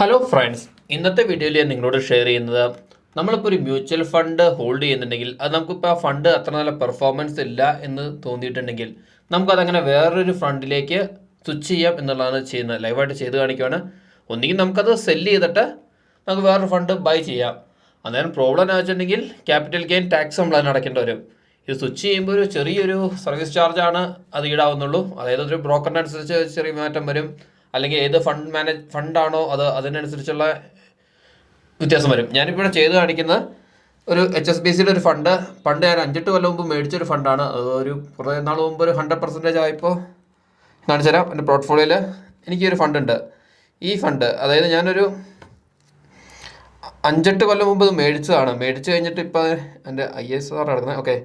Hello friends, ഇന്നത്തെ വീഡിയോയിൽ ഞാൻ നിങ്ങളോട് ഷെയർ ചെയ്യുന്നത് നമ്മളിപ്പോൾ ഒരു മ്യൂച്വൽ ഫണ്ട് ഹോൾഡ് ചെയ്യുന്നുണ്ടെങ്കിൽ അത് നമുക്കിപ്പോൾ ആ ഫണ്ട് അത്ര നല്ല പെർഫോമൻസ് ഇല്ല എന്ന് തോന്നിയിട്ടുണ്ടെങ്കിൽ നമുക്കതങ്ങനെ വേറൊരു ഫണ്ടിലേക്ക് സ്വിച്ച് ചെയ്യാം എന്നുള്ളതാണ് ചെയ്യുന്നത്. ലൈവായിട്ട് ചെയ്ത് കാണിക്കുകയാണ്. ഒന്നുകിൽ നമുക്കത് സെല്ല് ചെയ്തിട്ട് നമുക്ക് വേറൊരു ഫണ്ട് ബൈ ചെയ്യാം. അന്നേരം പ്രോബ്ലം എന്ന് വെച്ചിട്ടുണ്ടെങ്കിൽ ക്യാപിറ്റൽ ഗെയിൻ ടാക്സ് നമ്മൾ അതിന് അടയ്ക്കേണ്ടി വരും. ഇത് സ്വിച്ച് ചെയ്യുമ്പോൾ ഒരു ചെറിയൊരു സർവീസ് ചാർജാണ് അത് ഈടാവുന്നുള്ളൂ. അതായത് ഒരു ബ്രോക്കറിന് അനുസരിച്ച് ചെറിയ മാറ്റം വരും, അല്ലെങ്കിൽ ഏത് ഫണ്ടാണോ അതിനനുസരിച്ചുള്ള വ്യത്യാസം വരും. ഞാനിപ്പോൾ ഇവിടെ ചെയ്ത് കാണിക്കുന്ന ഒരു HSBCയുടെ ഒരു പണ്ട് ഞാൻ 5-8 കൊല്ലം മുമ്പ് മേടിച്ചൊരു ഫണ്ടാണ്. അത് ഒരു കുറേ നാൾ മുമ്പ് ഒരു 100% ആയപ്പോൾ കാണിച്ചു തരാം. എൻ്റെ പോർട്ട്ഫോളിയോയിൽ എനിക്കൊരു ഫണ്ടുണ്ട്. ഈ ഫണ്ട് അതായത് ഞാനൊരു 5-8 കൊല്ലം മുമ്പ് ഇത് മേടിച്ച് കഴിഞ്ഞിട്ട് ഇപ്പോൾ എൻ്റെ ISR കിടക്കുന്നത്. ഓക്കെ,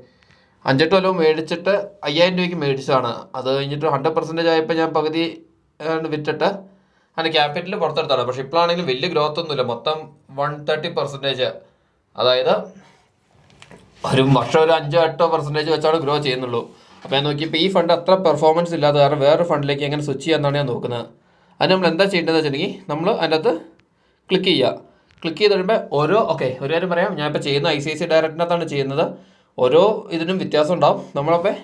5-8 കൊല്ലം മേടിച്ചിട്ട് 5000 രൂപയ്ക്ക് മേടിച്ചതാണ്. അത് കഴിഞ്ഞിട്ട് 100% ആയപ്പോൾ ഞാൻ പകുതി വിറ്റിട്ട് അതിൻ്റെ ക്യാപിറ്റൽ പുറത്തെടുത്താണ്. പക്ഷേ ഇപ്പോഴാണെങ്കിൽ വലിയ ഗ്രോത്ത് ഒന്നുമില്ല. മൊത്തം 130%, അതായത് ഒരു വർഷം ഒരു 5-8% വെച്ചാണ് ഗ്രോ ചെയ്യുന്നുള്ളൂ. അപ്പോൾ ഞാൻ നോക്കിയപ്പോൾ ഈ ഫണ്ട് അത്ര പെർഫോമൻസ് ഇല്ലാതെ കാരണം വേറൊരു ഫണ്ടിലേക്ക് എങ്ങനെ സ്വിച്ച് ചെയ്യാമെന്നാണ് ഞാൻ നോക്കുന്നത്. അത് നമ്മൾ എന്താ ചെയ്യേണ്ടതെന്ന് വെച്ചിട്ടുണ്ടെങ്കിൽ നമ്മൾ അതിൻ്റെ അകത്ത് ക്ലിക്ക് ചെയ്ത് കഴിയുമ്പോൾ ഒരു കാര്യം പറയാം. ഞാനിപ്പോൾ ചെയ്യുന്ന ICICI ഡയറക്റ്റിനകത്താണ് ചെയ്യുന്നത്. ഓരോ ഇതിനും വ്യത്യാസം ഉണ്ടാവും. നമ്മളപ്പോൾ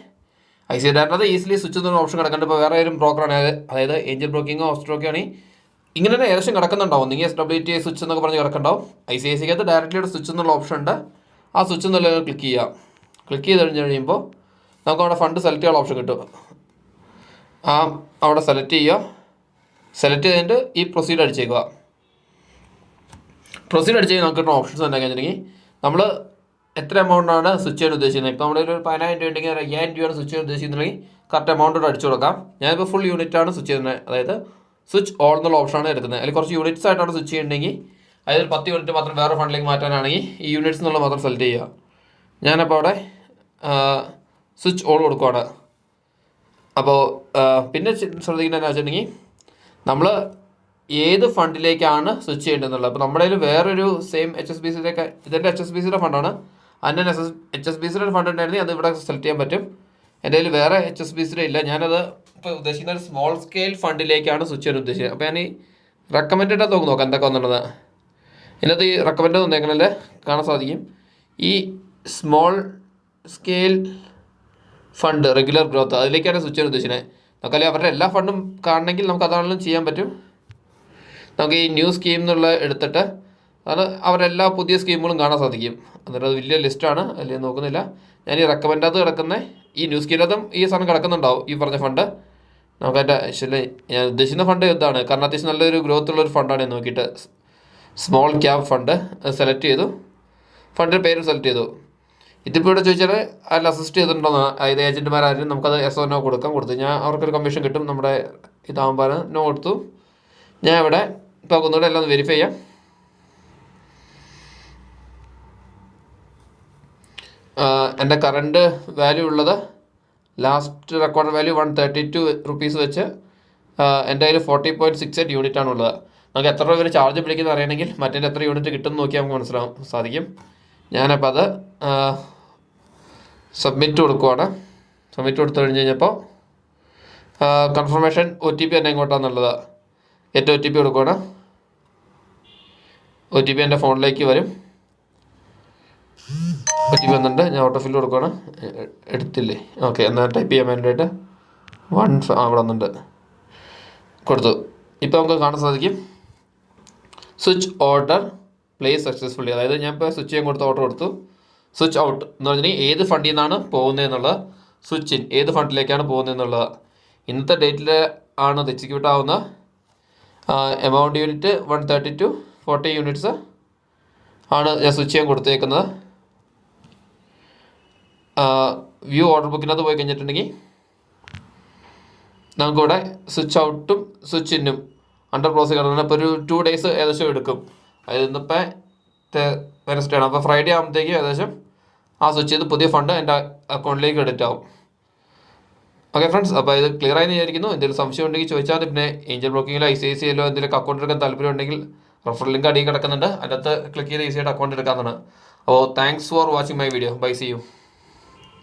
ICICI ഡയറക്റ്റ് ഈസിലി സ്വിച്ച് ചെയ്യുന്ന ഓപ്ഷൻ കിടക്കുന്നുണ്ട്. ഇപ്പോൾ വേറെ ഏതെങ്കിലും ബ്രോക്കറാണ്, അതായത് ഏഞ്ചൽ ബ്രോക്കിങ്ങോ ഓസ്ട്രോക്കോ ആണെങ്കിൽ ഇങ്ങനെ തന്നെ ഏകദേശം കിടക്കുന്നുണ്ടാവും. ഒന്നെങ്കിൽ SWTA സ്വിച്ച് എന്നൊക്കെ പറഞ്ഞ് കിടക്കുന്നുണ്ടാവും. ICICIക്കകത്ത് ഡയറക്റ്റ്ലി സ്വിച്ച് എന്നുള്ള ഓപ്ഷൻ ഉണ്ട്. ആ സ്വിച്ച് എന്നുള്ള ക്ലിക്ക് ചെയ്ത് കഴിയുമ്പോൾ നമുക്ക് അവിടെ ഫണ്ട് സെലക്ട് ചെയ്യാനുള്ള ഓപ്ഷൻ കിട്ടും. അവിടെ സെലക്ട് ചെയ്തിട്ട് ഈ പ്രൊസീഡ് അടിച്ചേക്കുക. പ്രൊസീഡ് അടിച്ച് നമുക്ക് കിട്ടുന്ന ഓപ്ഷൻസ് എന്താണെന്ന് വെച്ചിട്ടുണ്ടെങ്കിൽ നമ്മൾ എത്ര എമൗണ്ടാണ് സ്വിച്ച് ചെയ്യാൻ ഉദ്ദേശിക്കുന്നത്. ഇപ്പോൾ നമ്മുടെ ഒരു 10,000 രൂപ ഉണ്ടെങ്കിൽ 5,000 രൂപയാണ് സ്വിച്ച് ചെയ്യാൻ ഉദ്ദേശിക്കുന്നുണ്ടെങ്കിൽ കറക്റ്റ് എമൗണ്ടോട് അടിച്ചു കൊടുക്കാം. ഞാനിപ്പോൾ ഫുൾ യൂണിറ്റാണ് സ്വിച്ച് ചെയ്യുന്നത്, അതായത് സ്വിച്ച് ഓൾ എന്നുള്ള ഓപ്ഷനാണ് എടുക്കുന്നത്. അല്ലെങ്കിൽ കുറച്ച് യൂണിറ്റ്സ് ആയിട്ടാണ് സ്വിച്ച് ചെയ്യുന്നുണ്ടെങ്കിൽ, അതായത് 10 യൂണിറ്റ് മാത്രം വേറെ ഫണ്ടിലേക്ക് മാറ്റാനാണെങ്കിൽ ഈ യൂണിറ്റ്സ് എന്നുള്ള മാത്രം സെലക്ട് ചെയ്യുക. ഞാനപ്പോൾ അവിടെ സ്വിച്ച് ഓൾ കൊടുക്കുകയാണ്. അപ്പോൾ പിന്നെ ശ്രദ്ധിക്കേണ്ടതെന്ന് വെച്ചിട്ടുണ്ടെങ്കിൽ നമ്മൾ ഏത് ഫണ്ടിലേക്കാണ് സ്വിച്ച് ചെയ്യേണ്ടതെന്നുള്ളത്. അപ്പോൾ നമ്മുടെ കയ്യിൽ വേറൊരു സെയിം HSBCയിലേക്ക്, ഇതെൻ്റെ HSBCയുടെ ഫണ്ടാണ്. അതിൻ്റെ HSBCയുടെ ഒരു ഫണ്ട് ഉണ്ടായിരുന്നു, അത് ഇവിടെ സെലക്ട് ചെയ്യാൻ പറ്റും. എൻ്റെ കയ്യിൽ വേറെ HSBCയുടെ ഇല്ല. ഞാനത് ഇപ്പോൾ ഉദ്ദേശിക്കുന്ന ഒരു സ്മോൾ സ്കെയിൽ ഫണ്ടിലേക്കാണ് സ്വിച്ച് ചെയ്യാൻ ഉദ്ദേശിച്ചത്. അപ്പോൾ ഞാൻ ഈ റെക്കമെൻഡഡ് നോക്കാം എന്തൊക്കെ വന്നുള്ളത്. ഇതിനകത്ത് ഈ റെക്കമെൻഡ് വന്നേക്കണല്ലേ കാണാൻ സാധിക്കും. ഈ small scale fund regular growth അതിലേക്കാണ് സ്വിച്ച് ചെയ്യാൻ ഉദ്ദേശിക്കുന്നത്. നമുക്കല്ലേ അവരുടെ എല്ലാ ഫണ്ടും കാണണമെങ്കിൽ നമുക്ക് അതാണെങ്കിലും ചെയ്യാൻ പറ്റും. നമുക്ക് ഈ ന്യൂ സ്കീം എന്നുള്ള എടുത്തിട്ട് അത് അവരെല്ലാ പുതിയ സ്കീമുകളും കാണാൻ സാധിക്കും. എന്നിട്ട് അത് വലിയ ലിസ്റ്റാണ്, അതിൽ നോക്കുന്നില്ല. ഞാൻ ഈ റെക്കമെൻഡത് കിടക്കുന്ന ഈ ന്യൂ സ്കീമിനകത്തും ഈ സാധനം കിടക്കുന്നുണ്ടാവും, ഈ പറഞ്ഞ ഫണ്ട്. നമുക്കതിൻ്റെ ആക്ച്വലി ഞാൻ ഉദ്ദേശിക്കുന്ന ഫണ്ട് ഇതാണ്, കാരണം അത്യാവശ്യം നല്ലൊരു ഗ്രോത്ത് ഉള്ളൊരു ഫണ്ടാണ്. നോക്കിയിട്ട് സ്മോൾ ക്യാപ് ഫണ്ട് സെലക്ട് ചെയ്തു, ഫണ്ടിൻ്റെ പേര് സെലക്ട് ചെയ്തു. ഇതിപ്പോൾ ഇവിടെ ചോദിച്ചാൽ അതിൽ അസിസ്റ്റ് ചെയ്തിട്ടുണ്ടോന്ന്, അതായത് ഏജൻറ്റുമാരും നമുക്കത് yes or no കൊടുത്തു ഞാൻ അവർക്കൊരു കമ്മീഷൻ കിട്ടും. നമ്മുടെ ഇതാകുമ്പോൾ നോ കൊടുത്തു. ഞാൻ ഇവിടെ ഇപ്പോൾ ഒന്നുകൂടെ എല്ലാം വെരിഫൈ ചെയ്യാം. എൻ്റെ കറണ്ട് വാല്യൂ ഉള്ളത് ലാസ്റ്റ് റെക്കോർഡ് വാല്യൂ 132 റുപ്പീസ് വെച്ച് എൻ്റെ കയ്യിൽ 40.68 യൂണിറ്റ് ആണുള്ളത്. നമുക്ക് എത്ര രൂപ വരെ ചാർജ് പിടിക്കുന്നത് അറിയണമെങ്കിൽ മറ്റേ എത്ര യൂണിറ്റ് കിട്ടുമെന്ന് നോക്കിയാൽ നമുക്ക് സാധിക്കും. ഞാനപ്പോൾ അത് സബ്മിറ്റ് കൊടുക്കുവാണ്. സബ്മിറ്റ് കൊടുത്തു കഴിഞ്ഞ് കഴിഞ്ഞപ്പോൾ കൺഫർമേഷൻ OTP തന്നെ ഇങ്ങോട്ടാണെന്നുള്ളത്. ഏറ്റവും OTP കൊടുക്കുകയാണ്. OTP എൻ്റെ ഫോണിലേക്ക് വരും. OTP വന്നിട്ടുണ്ട്. ഞാൻ ഓട്ടോഫിൽ കൊടുക്കുകയാണ്. എടുത്തില്ലേ? ഓക്കെ, എന്നാൽ ടൈപ്പ് ചെയ്യാൻ വേണ്ടിയിട്ട് അവിടെ വന്നിട്ടുണ്ട്, കൊടുത്തു. ഇപ്പോൾ നമുക്ക് കാണാൻ സാധിക്കും സ്വിച്ച് ഓർഡർ പ്ലേസ് സക്സസ്ഫുള്ളി. അതായത് ഞാൻ ഇപ്പോൾ സ്വിച്ച് ചെയ്യാൻ കൊടുത്ത ഓർഡർ കൊടുത്തു. സ്വിച്ച് ഔട്ട് എന്ന് പറഞ്ഞിട്ടുണ്ടെങ്കിൽ ഏത് ഫണ്ടിൽ നിന്നാണ് പോകുന്നതെന്നുള്ളത്, സ്വിച്ച് ഇൻ ഏത് ഫണ്ടിലേക്കാണ് പോകുന്നതെന്നുള്ളത്. ഇന്നത്തെ ഡേറ്റിൽ ആണ് അത് എക്സിക്യൂട്ട് ആവുന്ന. എമൗണ്ട് യൂണിറ്റ് 132 40 യൂണിറ്റ്സ് ആണ് ഞാൻ സ്വിച്ച് ചെയ്യാൻ കൊടുത്തേക്കുന്നത്. വ്യൂ ഓർഡർ ബുക്കിനകത്ത് പോയി കഴിഞ്ഞിട്ടുണ്ടെങ്കിൽ നമുക്കിവിടെ സ്വിച്ച് ഔട്ടും സ്വിച്ച് ഇന്നും അണ്ടർ പ്രോസസ് കിടക്കുന്നത്. ഇപ്പോൾ ഒരു 2 days ഏകദേശം എടുക്കും. അതായത് ഇന്നിപ്പോൾ വെനസ്ഡേ ആണ്. അപ്പോൾ ഫ്രൈഡേ ആകുമ്പോഴത്തേക്കും ഏകദേശം ആ സ്വിച്ച് ചെയ്ത് പുതിയ ഫണ്ട് എൻ്റെ അക്കൗണ്ടിലേക്ക് ക്രെഡിറ്റ് ആവും. ഓക്കെ ഫ്രണ്ട്സ്, അപ്പോൾ ഇത് ക്ലിയർ ആയി വിചാരിക്കുന്നു. എന്തെങ്കിലും സംശയം ഉണ്ടെങ്കിൽ ചോദിച്ചാൽ മതി. പിന്നെ ഏഞ്ചൽ ബ്രോക്കിങ്ങിലോ ICICIയിലോ എന്തെങ്കിലും അക്കൗണ്ട് എടുക്കാൻ താല്പര്യം ഉണ്ടെങ്കിൽ റെഫറൽ ലിങ്ക് അടിയിൽ കിടക്കുന്നുണ്ട്, അതിനകത്ത് ക്ലിക്ക് ചെയ്ത് ഈസിയായിട്ട് അക്കൗണ്ട് എടുക്കാവുന്നതാണ്. അപ്പോൾ thanks for watching my video. Bye, see U.